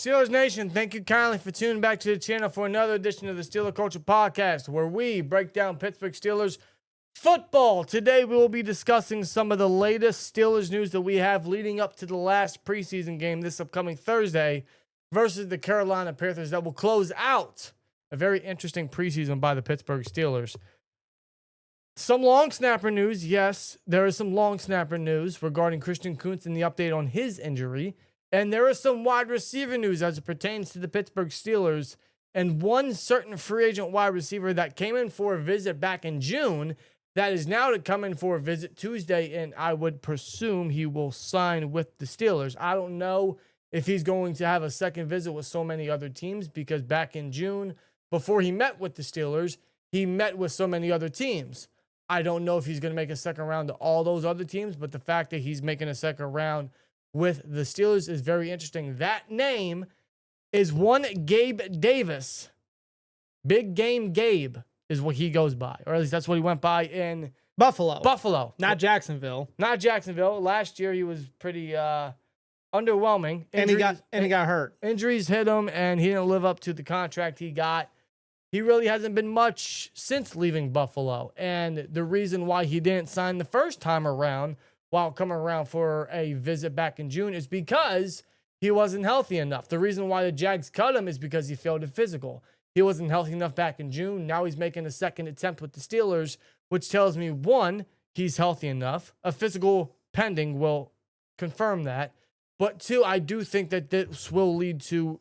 Steelers Nation, thank you kindly for tuning back to the channel for another edition of the Steeler Culture Podcast, where we break down Pittsburgh Steelers football. Today, we will be discussing some of the latest Steelers news that we have leading up to the last preseason game this upcoming Thursday versus the Carolina Panthers that will close out a very interesting preseason by the Pittsburgh Steelers. Some long snapper news. Yes, there is some long snapper news regarding Christian Kuntz and the update on his injury. And there is some wide receiver news as it pertains to the Pittsburgh Steelers. And one certain free agent wide receiver that came in for a visit back in June that is now to come in for a visit Tuesday. And I would presume he will sign with the Steelers. I don't know if he's going to have a second visit with so many other teams, because back in June, before he met with the Steelers, he met with so many other teams. I don't know if he's going to make a second round to all those other teams, but the fact that he's making a second round with the Steelers is very interesting. That name is one Gabe Davis. Big Game Gabe is what he goes by, or at least that's what he went by in Buffalo. Not Jacksonville. Not Jacksonville. Last year he was pretty underwhelming. And he got hurt. Injuries hit him, and he didn't live up to the contract he got. He really hasn't been much since leaving Buffalo. And the reason why he didn't sign the first time around while coming around for a visit back in June is because he wasn't healthy enough. The reason why the Jags cut him is because he failed a physical. He wasn't healthy enough back in June. Now he's making a second attempt with the Steelers, which tells me, one, he's healthy enough. A physical pending will confirm that. But two, I do think that this will lead to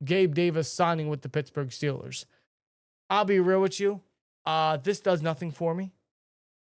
Gabe Davis signing with the Pittsburgh Steelers. I'll be real with you. This does nothing for me.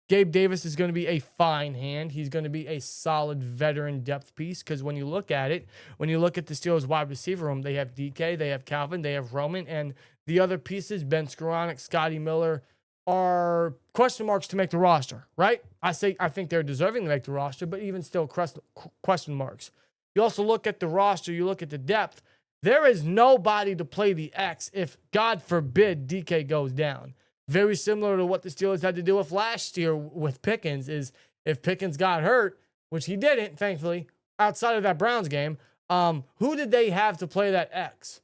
Gabe Davis is going to be a fine hand. He's going to be a solid veteran depth piece, because when you look at it, when you look at the Steelers wide receiver room, they have DK, they have Calvin, they have Roman, and the other pieces, Ben Skoranek, Scotty Miller, are question marks to make the roster, right? I think they're deserving to make the roster, but even still question marks. You also look at the roster, you look at the depth. There is nobody to play the X if, God forbid, DK goes down. Very similar to what the Steelers had to deal with last year with Pickens, is if Pickens got hurt, which he didn't, thankfully, outside of that Browns game, who did they have to play that X?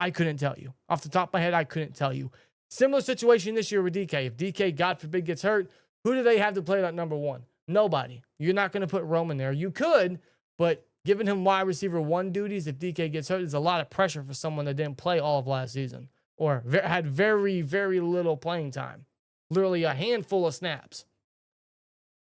I couldn't tell you. Off the top of my head, I couldn't tell you. Similar situation this year with DK. If DK, God forbid, gets hurt, who do they have to play that number one? Nobody. You're not going to put Roman there. You could, but giving him wide receiver one duties if DK gets hurt is a lot of pressure for someone that didn't play all of last season, or had very, very little playing time. Literally a handful of snaps.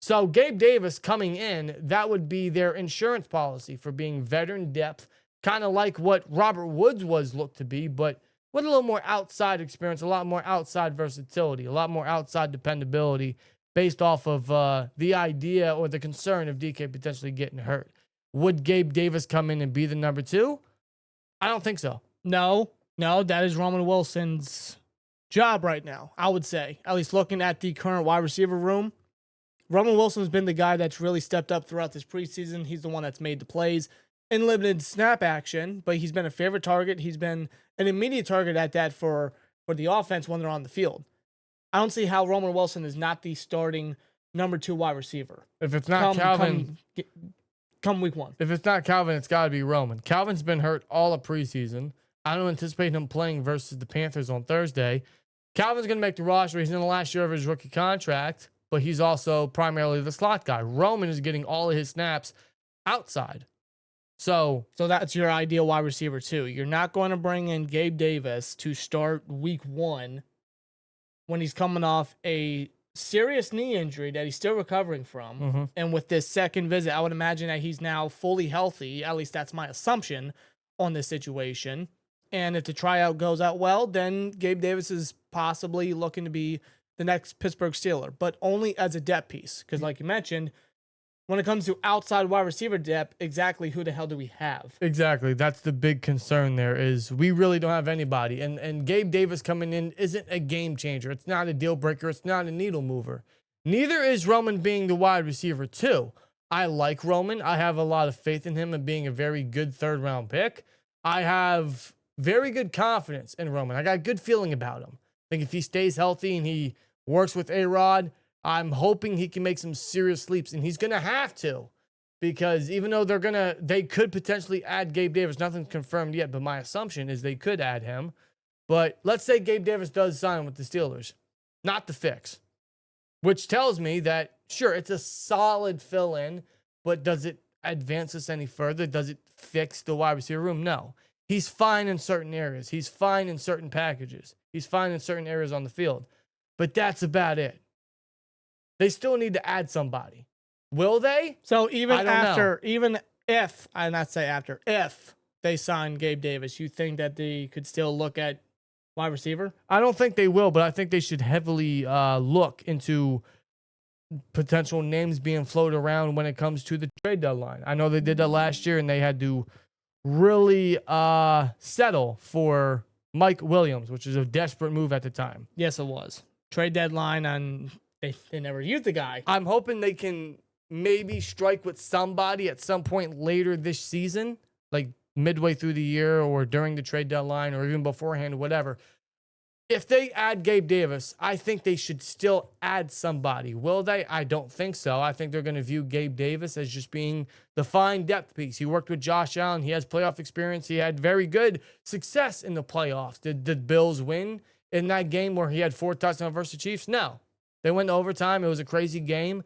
So Gabe Davis coming in, that would be their insurance policy for being veteran depth, kind of like what Robert Woods was looked to be, but with a little more outside experience, a lot more outside versatility, a lot more outside dependability based off of the idea or the concern of DK potentially getting hurt. Would Gabe Davis come in and be the number two? I don't think so. No, that is Roman Wilson's job right now, I would say. At least looking at the current wide receiver room, Roman Wilson's been the guy that's really stepped up throughout this preseason. He's the one that's made the plays in limited snap action, but he's been a favorite target. He's been an immediate target at that for the offense when they're on the field. I don't see how Roman Wilson is not the starting number two wide receiver. If it's not Calvin... Come week one. If it's not Calvin, it's got to be Roman. Calvin's been hurt all of preseason. I don't anticipate him playing versus the Panthers on Thursday. Calvin's going to make the roster. He's in the last year of his rookie contract, but he's also primarily the slot guy. Roman is getting all of his snaps outside. So that's your ideal wide receiver too. You're not going to bring in Gabe Davis to start week one when he's coming off a serious knee injury that he's still recovering from. Mm-hmm. And with this second visit, I would imagine that he's now fully healthy. At least that's my assumption on this situation. And if the tryout goes out well, then Gabe Davis is possibly looking to be the next Pittsburgh Steeler, but only as a depth piece. Because like you mentioned, when it comes to outside wide receiver depth, exactly who the hell do we have? Exactly. That's the big concern there, is we really don't have anybody. And Gabe Davis coming in isn't a game changer. It's not a deal breaker. It's not a needle mover. Neither is Roman being the wide receiver too. I like Roman. I have a lot of faith in him and being a very good third round pick. I have very good confidence in Roman. I got a good feeling about him. I think if he stays healthy and he works with A-Rod, I'm hoping he can make some serious leaps, and he's going to have to. because even though they could potentially add Gabe Davis, nothing's confirmed yet, but my assumption is they could add him. But let's say Gabe Davis does sign with the Steelers, not the fix, which tells me that, sure, it's a solid fill-in, but does it advance us any further? Does it fix the wide receiver room? No. He's fine in certain areas. He's fine in certain packages. He's fine in certain areas on the field. But that's about it. They still need to add somebody. Will they? So even know. even if, I not say after, if they sign Gabe Davis, you think that they could still look at wide receiver? I don't think they will, but I think they should heavily look into potential names being floated around when it comes to the trade deadline. I know they did that last year, and they had to really settle for Mike Williams, which is a desperate move at the time. Yes, it was. Trade deadline, and they never used the guy. I'm hoping they can maybe strike with somebody at some point later this season, like midway through the year or during the trade deadline or even beforehand or whatever. If they add Gabe Davis, I think they should still add somebody. Will they? I don't think so. I think they're going to view Gabe Davis as just being the fine depth piece. He worked with Josh Allen. He has playoff experience. He had very good success in the playoffs. Did the Bills win in that game where he had 4 touchdowns versus the Chiefs? No. They went to overtime. It was a crazy game,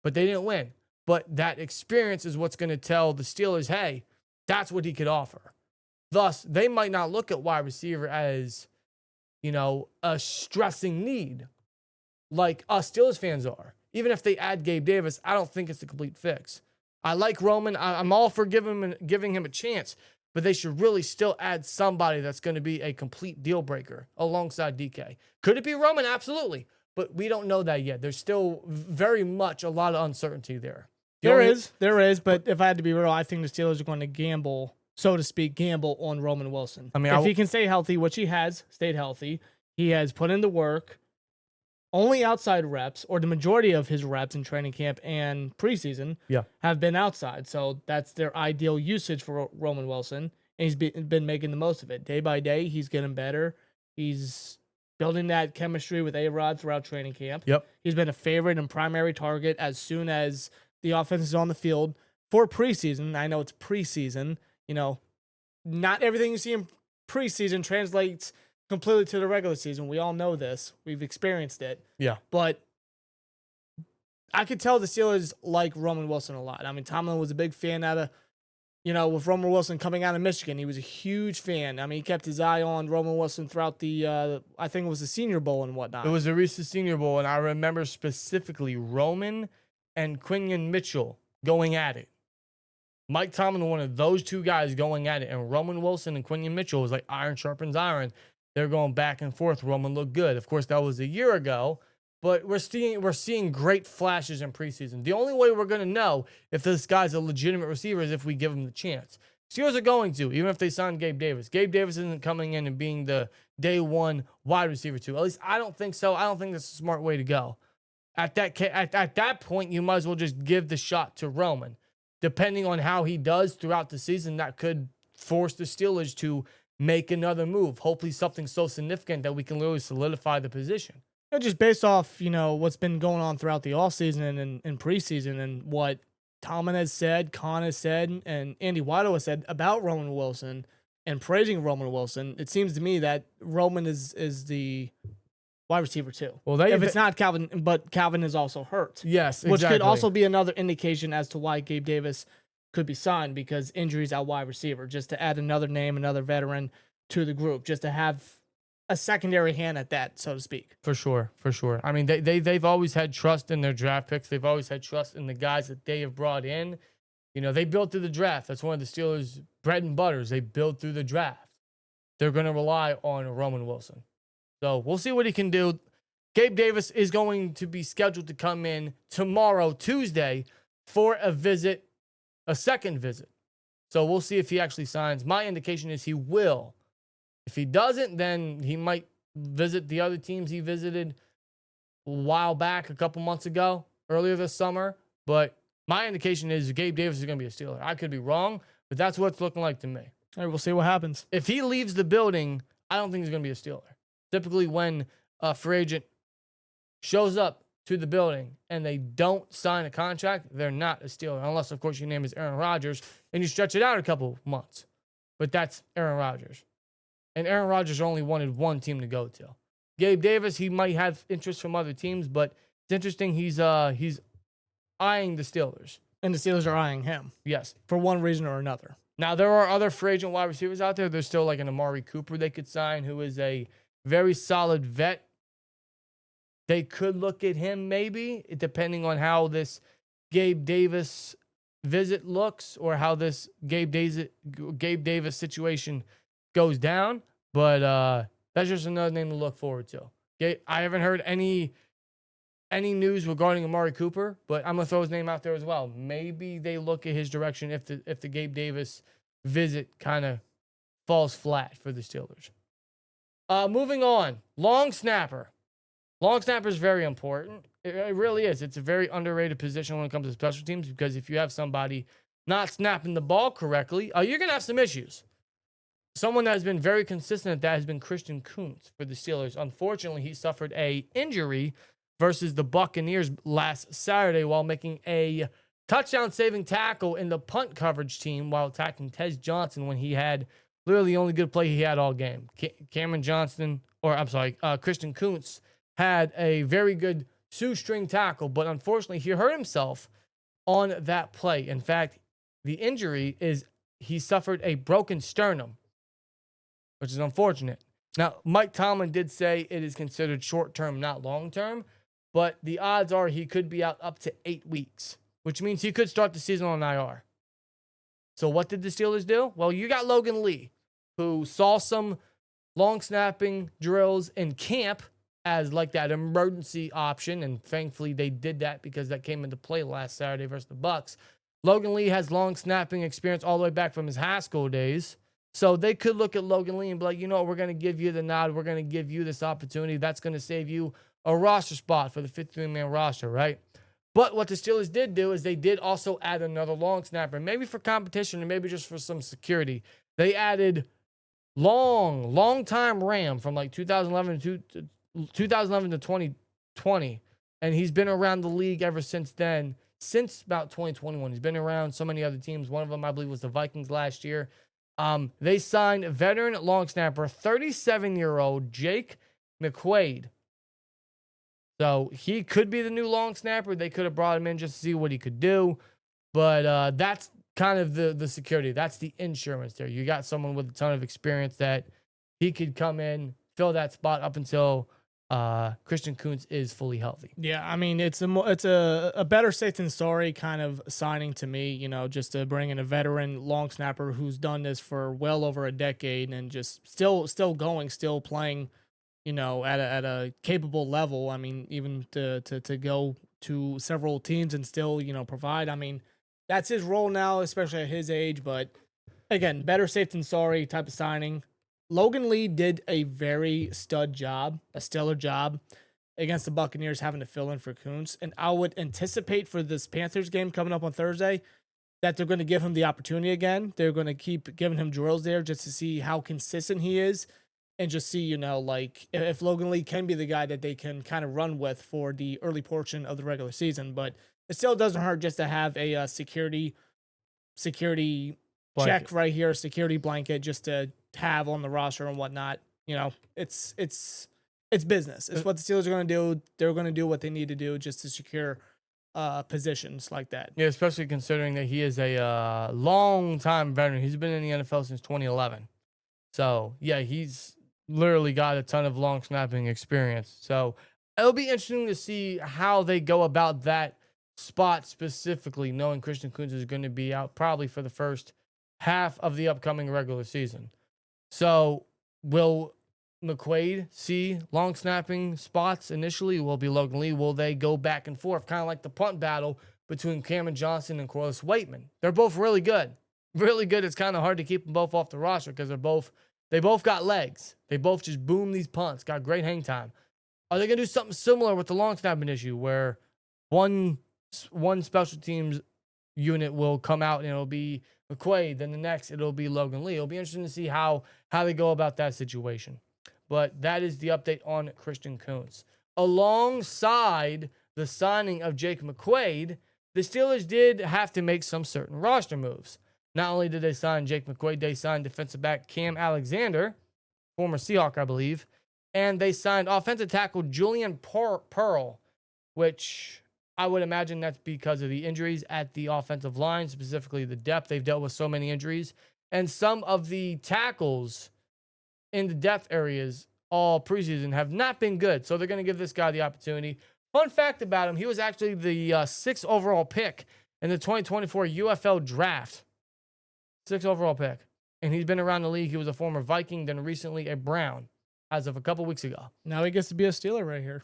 but they didn't win. But that experience is what's going to tell the Steelers, hey, that's what he could offer. Thus, they might not look at wide receiver as, a stressing need like us Steelers fans are. Even if they add Gabe Davis, I don't think it's a complete fix. I like Roman. I'm all for giving him a chance, but they should really still add somebody that's going to be a complete deal breaker alongside DK. Could it be Roman? Absolutely. But we don't know that yet. There's still very much a lot of uncertainty there. There is. But if I had to be real, I think the Steelers are going to gamble, so to speak, on Roman Wilson. I mean, if he can stay healthy, which he has stayed healthy, he has put in the work. Only outside reps, or the majority of his reps in training camp and preseason, have been outside. So that's their ideal usage for Roman Wilson. And he's been making the most of it. Day by day, he's getting better. He's building that chemistry with A-Rod throughout training camp. Yep. He's been a favorite and primary target as soon as the offense is on the field for preseason. I know it's preseason. Not everything you see in preseason translates completely to the regular season. We all know this. We've experienced it. Yeah. But I could tell the Steelers like Roman Wilson a lot. I mean, Tomlin was a big fan with Roman Wilson coming out of Michigan. He was a huge fan. I mean, he kept his eye on Roman Wilson throughout the, I think it was the Senior Bowl and whatnot. It was the Reese's Senior Bowl, and I remember specifically Roman and Quinion Mitchell going at it. Mike Tomlin, one of those two guys going at it, and Roman Wilson and Quinion Mitchell was like iron sharpens iron. They're going back and forth. Roman looked good. Of course, that was a year ago, but we're seeing great flashes in preseason. The only way we're going to know if this guy's a legitimate receiver is if we give him the chance. Steelers are going to, even if they sign Gabe Davis. Gabe Davis isn't coming in and being the day one wide receiver two. At least I don't think so. I don't think that's a smart way to go. At that point, you might as well just give the shot to Roman. Depending on how he does throughout the season, that could force the Steelers to make another move. Hopefully something so significant that we can literally solidify the position. Just based off, what's been going on throughout the offseason and preseason and what Tomlin has said, Khan has said, and Andy Weidel has said about Roman Wilson and praising Roman Wilson, it seems to me that Roman is the wide receiver too. Well, if it's not Calvin, but Calvin is also hurt. Yes, exactly. Which could also be another indication as to why Gabe Davis could be signed, because injuries at wide receiver, just to add another name, another veteran to the group, just to have a secondary hand at that, so to speak. For sure. I mean, they've always had trust in their draft picks. They've always had trust in the guys that they have brought in. They built through the draft. That's one of the Steelers' bread and butters. They build through the draft. They're going to rely on Roman Wilson. So we'll see what he can do. Gabe Davis is going to be scheduled to come in tomorrow, Tuesday, for a second visit. So we'll see if he actually signs. My indication is he will. If he doesn't, then he might visit the other teams he visited a while back, a couple months ago, earlier this summer. But my indication is Gabe Davis is going to be a Steeler. I could be wrong, but that's what it's looking like to me. All right, we'll see what happens. If he leaves the building, I don't think he's going to be a Steeler. Typically, when a free agent shows up to the building and they don't sign a contract, they're not a Steeler. Unless, of course, your name is Aaron Rodgers and you stretch it out a couple months. But that's Aaron Rodgers. And Aaron Rodgers only wanted one team to go to. Gabe Davis, he might have interest from other teams, but it's interesting he's eyeing the Steelers. And the Steelers are eyeing him. Yes. For one reason or another. Now, there are other free agent wide receivers out there. There's still like an Amari Cooper they could sign, who is a very solid vet. They could look at him maybe, depending on how this Gabe Davis visit looks or how this Gabe Davis situation goes down. But that's just another name to look forward to. I haven't heard any news regarding Amari Cooper, but I'm gonna throw his name out there as well. Maybe they look at his direction if the Gabe Davis visit kind of falls flat for the Steelers. Moving on, long snapper. Long snapper is very important. It really is. It's a very underrated position when it comes to special teams because if you have somebody not snapping the ball correctly, you're gonna have some issues. Someone that has been very consistent at that has been Christian Kuntz for the Steelers. Unfortunately, he suffered an injury versus the Buccaneers last Saturday while making a touchdown-saving tackle in the punt coverage team while attacking Tez Johnson when he had literally the only good play he had all game. Christian Kuntz had a very good shoestring tackle, but unfortunately, he hurt himself on that play. In fact, the injury is he suffered a broken sternum, which is unfortunate. Now, Mike Tomlin did say it is considered short-term, not long-term, but the odds are he could be out up to 8 weeks, which means he could start the season on IR. So what did the Steelers do? Well, you got Logan Lee, who saw some long snapping drills in camp as like that emergency option, and thankfully they did that because that came into play last Saturday versus the Bucs. Logan Lee has long snapping experience all the way back from his high school days. So they could look at Logan Lee and be like, you know what, we're going to give you the nod. We're going to give you this opportunity. That's going to save you a roster spot for the 53-man roster, right? But what the Steelers did do is they did also add another long snapper, maybe for competition and maybe just for some security. They added long time Ram from like 2011 to 2020, and he's been around the league ever since then, since about 2021. He's been around so many other teams. One of them, I believe, was the Vikings last year. They signed veteran long snapper, 37-year-old Jake McQuaid. So he could be the new long snapper. They could have brought him in just to see what he could do. But that's kind of the security. That's the insurance there. You got someone with a ton of experience that he could come in, fill that spot up until Christian Kuntz is fully healthy. Yeah, I mean, it's a better safe than sorry kind of signing to me, you know, just to bring in a veteran long snapper who's done this for well over a decade and just still going, still playing, you know, at a capable level. I mean, even to go to several teams and still, you know, provide. I mean, that's his role now, especially at his age. But again, better safe than sorry type of signing. Logan Lee did a very stellar job against the Buccaneers, having to fill in for Kuntz. And I would anticipate for this Panthers game coming up on Thursday that they're going to give him the opportunity again. They're going to keep giving him drills there just to see how consistent he is and just see, you know, like if Logan Lee can be the guy that they can kind of run with for the early portion of the regular season. But it still doesn't hurt just to have a security blanket check right here, security blanket just to have on the roster and whatnot. You know, it's business. It's what the Steelers are going to do. They're going to do what they need to do just to secure positions like that. Yeah, especially considering that he is a long-time veteran. He's been in the NFL since 2011. So, yeah, he's literally got a ton of long snapping experience. So, it'll be interesting to see how they go about that spot specifically, knowing Christian Kuntz is going to be out probably for the first half of the upcoming regular season. So, will McQuaid see long snapping spots initially? Will it be Logan Lee? Will they go back and forth? Kind of like the punt battle between Cameron Johnson and Corliss Waitman. They're both really good. Really good. It's kind of hard to keep them both off the roster because they both got legs. They both just boom these punts, got great hang time. Are they going to do something similar with the long snapping issue where one special teams unit will come out and it'll be McQuaid, then the next it'll be Logan Lee? It'll be interesting to see how they go about that situation. But that is the update on Christian Kuntz. Alongside the signing of Jake McQuaid, the Steelers did have to make some certain roster moves. Not only did they sign Jake McQuaid, they signed defensive back Cam Alexander, former Seahawk, I believe, and they signed offensive tackle Julian Pearl, which I would imagine that's because of the injuries at the offensive line, specifically the depth. They've dealt with so many injuries. And some of the tackles in the depth areas all preseason have not been good. So they're going to give this guy the opportunity. Fun fact about him, he was actually the 6th overall pick in the 2024 UFL draft. 6th overall pick. And he's been around the league. He was a former Viking, then recently a Brown as of a couple weeks ago. Now he gets to be a Steeler right here.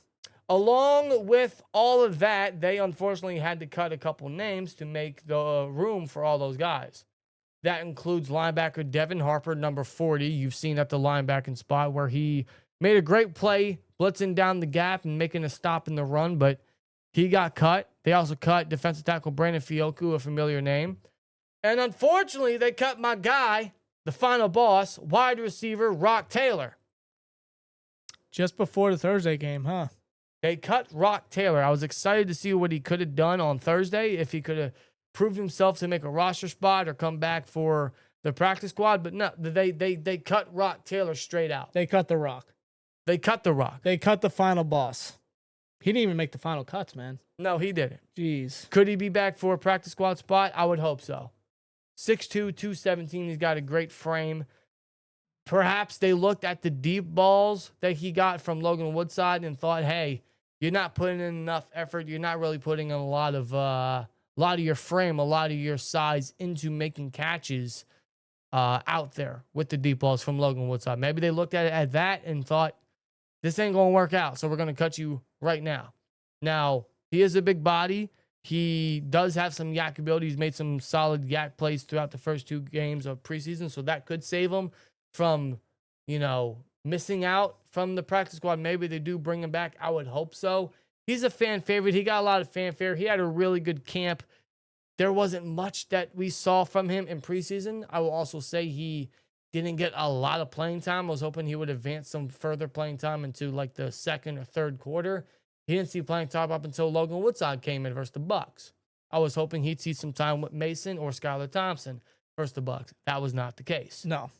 Along with all of that, they unfortunately had to cut a couple names to make the room for all those guys. That includes linebacker Devin Harper, number 40. You've seen at the linebacking spot where he made a great play, blitzing down the gap and making a stop in the run, but he got cut. They also cut defensive tackle Brandon Fioku, a familiar name. And unfortunately, they cut my guy, the final boss, wide receiver Roc Taylor. Just before the Thursday game, huh? They cut Roc Taylor. I was excited to see what he could have done on Thursday, if he could have proved himself to make a roster spot or come back for the practice squad. But no, they cut Roc Taylor straight out. They cut the Rock. They cut the Rock. They cut the final boss. He didn't even make the final cuts, man. No, he didn't. Jeez. Could he be back for a practice squad spot? I would hope so. 6'2", 217. He's got a great frame. Perhaps they looked at the deep balls that he got from Logan Woodside and thought, hey, you're not putting in enough effort. You're not really putting in a lot of your frame, a lot of your size into making catches out there with the deep balls from Logan Woodside. Maybe they looked at it at that and thought, this ain't going to work out, so we're going to cut you right now. Now, he is a big body. He does have some yak ability. He's made some solid yak plays throughout the first 2 games of preseason, so that could save him from, missing out from the practice squad. Maybe they do bring him back. I would hope so. He's a fan favorite. He got a lot of fanfare. He had a really good camp. There wasn't much that we saw from him in preseason. I will also say he didn't get a lot of playing time. I was hoping he would advance some further playing time into like the 2nd or 3rd quarter. He didn't see playing time up until Logan Woodside came in versus the Bucs. I was hoping he'd see some time with Mason or Skylar Thompson versus the Bucs. That was not the case. No,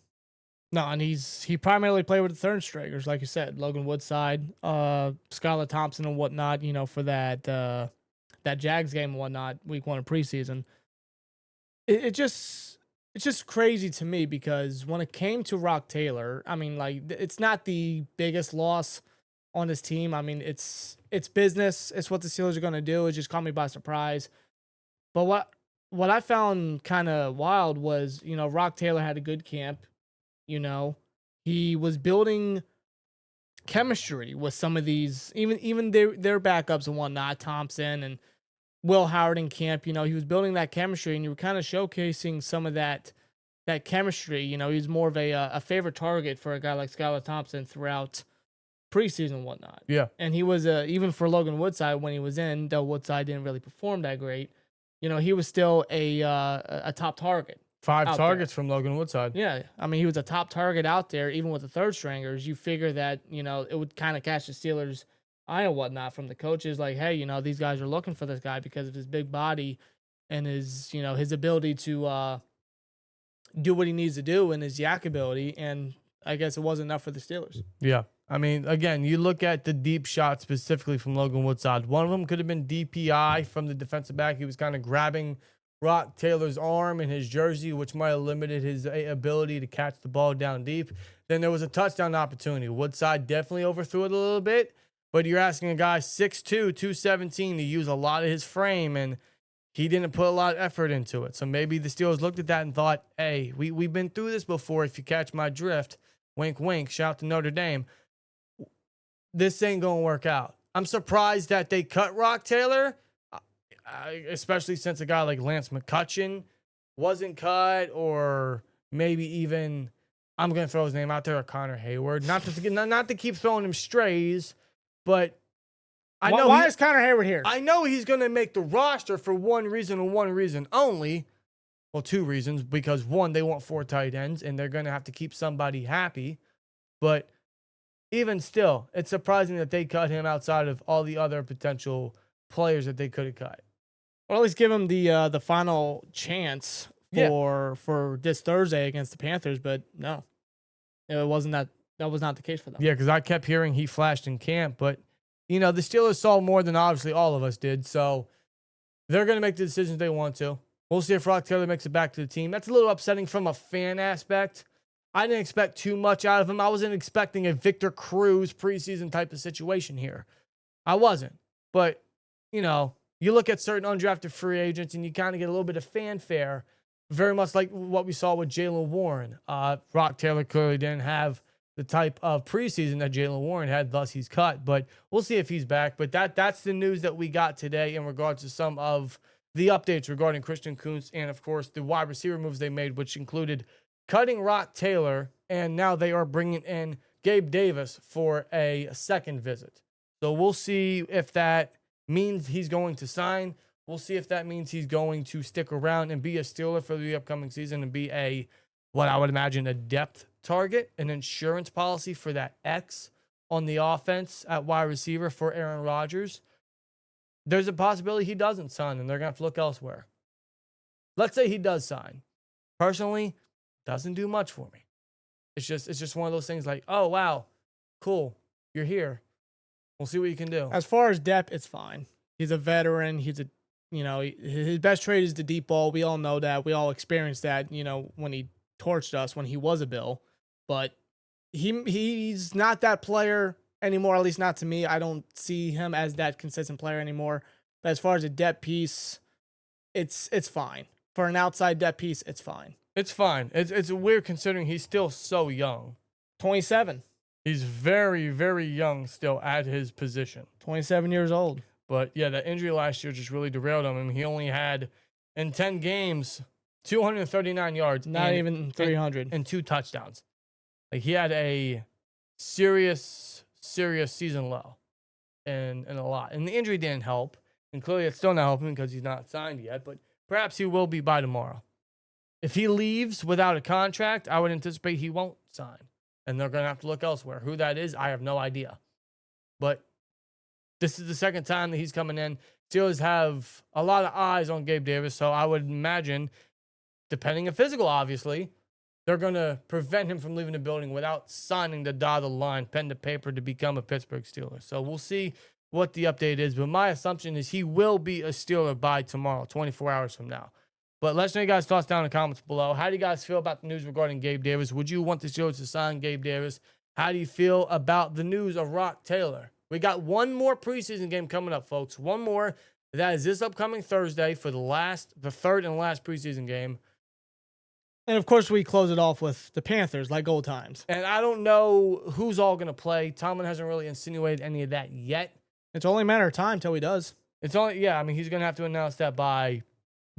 and he primarily played with the third stringers, like you said, Logan Woodside, Skylar Thompson and whatnot, for that Jags game and whatnot, week 1 of preseason. It's just crazy to me because when it came to Roc Taylor, I mean, like, it's not the biggest loss on this team. I mean, it's business. It's what the Steelers are going to do. It just caught me by surprise. But what I found kind of wild was, Roc Taylor had a good camp. He was building chemistry with some of these, even their backups and whatnot, Thompson and Will Howard in camp. He was building that chemistry, and you were kind of showcasing some of that chemistry. He was more of a favorite target for a guy like Skylar Thompson throughout preseason and whatnot. Yeah. And he was, even for Logan Woodside when he was in, though Woodside didn't really perform that great, he was still a top target. 5 targets from Logan Woodside. Yeah. I mean, he was a top target out there, even with the third stringers. You figure that, it would kind of catch the Steelers' eye and whatnot from the coaches. Like, hey, these guys are looking for this guy because of his big body and his, his ability to do what he needs to do and his yak ability. And I guess it wasn't enough for the Steelers. Yeah. I mean, again, you look at the deep shot specifically from Logan Woodside. One of them could have been DPI from the defensive back. He was kind of grabbing Roc Taylor's arm in his jersey, which might have limited his ability to catch the ball down deep. Then there was a touchdown opportunity. Woodside definitely overthrew it a little bit, but you're asking a guy 6'2", 217 to use a lot of his frame, and he didn't put a lot of effort into it. So maybe the Steelers looked at that and thought, hey, we've been through this before, if you catch my drift. Wink, wink. Shout out to Notre Dame. This ain't going to work out. I'm surprised that they cut Roc Taylor, especially since a guy like Lance McCutcheon wasn't cut, or maybe even, I'm going to throw his name out there, or Connor Hayward. Not to keep throwing him strays, but I know why is Connor Hayward here? I know he's going to make the roster for one reason and one reason only. Well, 2 reasons. Because 1, they want 4 tight ends, and they're going to have to keep somebody happy. But even still, it's surprising that they cut him outside of all the other potential players that they could have cut. Or at least give him the final chance for this Thursday against the Panthers, but no. It wasn't that was not the case for them. Yeah, because I kept hearing he flashed in camp, but the Steelers saw more than obviously all of us did, so they're going to make the decisions they want to. We'll see if Roc Taylor makes it back to the team. That's a little upsetting from a fan aspect. I didn't expect too much out of him. I wasn't expecting a Victor Cruz preseason type of situation here. I wasn't. But, you look at certain undrafted free agents and you kind of get a little bit of fanfare, very much like what we saw with Jaylen Warren. Roc Taylor clearly didn't have the type of preseason that Jaylen Warren had, thus he's cut. But we'll see if he's back. But that's the news that we got today in regards to some of the updates regarding Christian Kuntz and, of course, the wide receiver moves they made, which included cutting Roc Taylor, and now they are bringing in Gabe Davis for a second visit. So we'll see if that means he's going to sign. We'll see if that means he's going to stick around and be a Steeler for the upcoming season and be what I would imagine a depth target, an insurance policy for that X on the offense at wide receiver for Aaron Rodgers. There's a possibility he doesn't sign and they're going to have to look elsewhere. Let's say he does sign. Personally, doesn't do much for me. It's just one of those things like, oh, wow, cool, you're here. We'll see what you can do. As far as depth, it's fine. He's a veteran. His best trade is the deep ball. We all know that. We all experienced that, when he torched us when he was a Bill. But he's not that player anymore, at least not to me. I don't see him as that consistent player anymore. But as far as a depth piece, it's fine. For an outside depth piece, it's fine. It's fine. It's weird considering he's still so young. 27. He's very, very young still at his position. 27 years old. But, yeah, that injury last year just really derailed him. I mean, he only had, in 10 games, 239 yards. Not even 300. And 2 touchdowns. Like, he had a serious season low and a lot. And the injury didn't help. And clearly it's still not helping because he's not signed yet. But perhaps he will be by tomorrow. If he leaves without a contract, I would anticipate he won't sign. And they're going to have to look elsewhere. Who that is, I have no idea. But this is the second time that he's coming in. Steelers have a lot of eyes on Gabe Davis, so I would imagine, depending on physical, obviously, they're going to prevent him from leaving the building without signing the dotted line, pen to paper, to become a Pittsburgh Steeler. So we'll see what the update is. But my assumption is he will be a Steeler by tomorrow, 24 hours from now. But let us know your guys' thoughts down in the comments below. How do you guys feel about the news regarding Gabe Davis? Would you want the Steelers to sign Gabe Davis? How do you feel about the news of Roc Taylor? We got one more preseason game coming up, folks. One more. That is this upcoming Thursday for the third and last preseason game. And, of course, we close it off with the Panthers, like old times. And I don't know who's all going to play. Tomlin hasn't really insinuated any of that yet. It's only a matter of time till he does. He's going to have to announce that by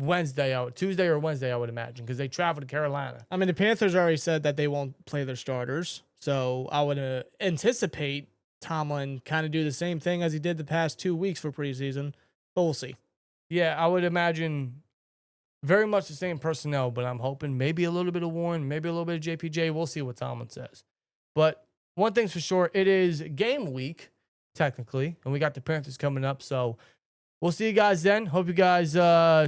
Tuesday or Wednesday, I would imagine, because they travel to Carolina. I mean, the Panthers already said that they won't play their starters, so I would anticipate Tomlin kind of do the same thing as he did the past 2 weeks for preseason, but we'll see. Yeah, I would imagine very much the same personnel, but I'm hoping maybe a little bit of Warren, maybe a little bit of JPJ. We'll see what Tomlin says. But one thing's for sure, it is game week, technically, and we got the Panthers coming up, so we'll see you guys then. Hope you guys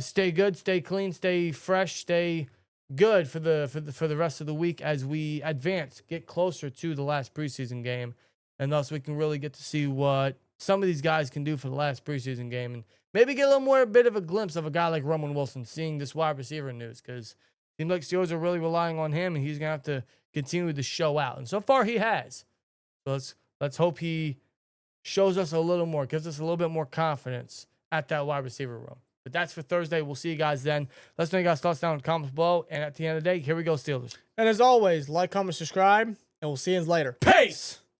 stay good, stay clean, stay fresh, stay good for the rest of the week as we advance, get closer to the last preseason game, and thus we can really get to see what some of these guys can do for the last preseason game, and maybe get a bit of a glimpse of a guy like Roman Wilson, seeing this wide receiver news, because it seems like Steelers are really relying on him, and he's gonna have to continue to show out, and so far he has. So let's hope he shows us a little more, gives us a little bit more confidence at that wide receiver room. But that's for Thursday. We'll see you guys then. Let us know your guys' thoughts down in the comments below. And at the end of the day, here we go, Steelers. And as always, like, comment, subscribe, and we'll see you later. Peace!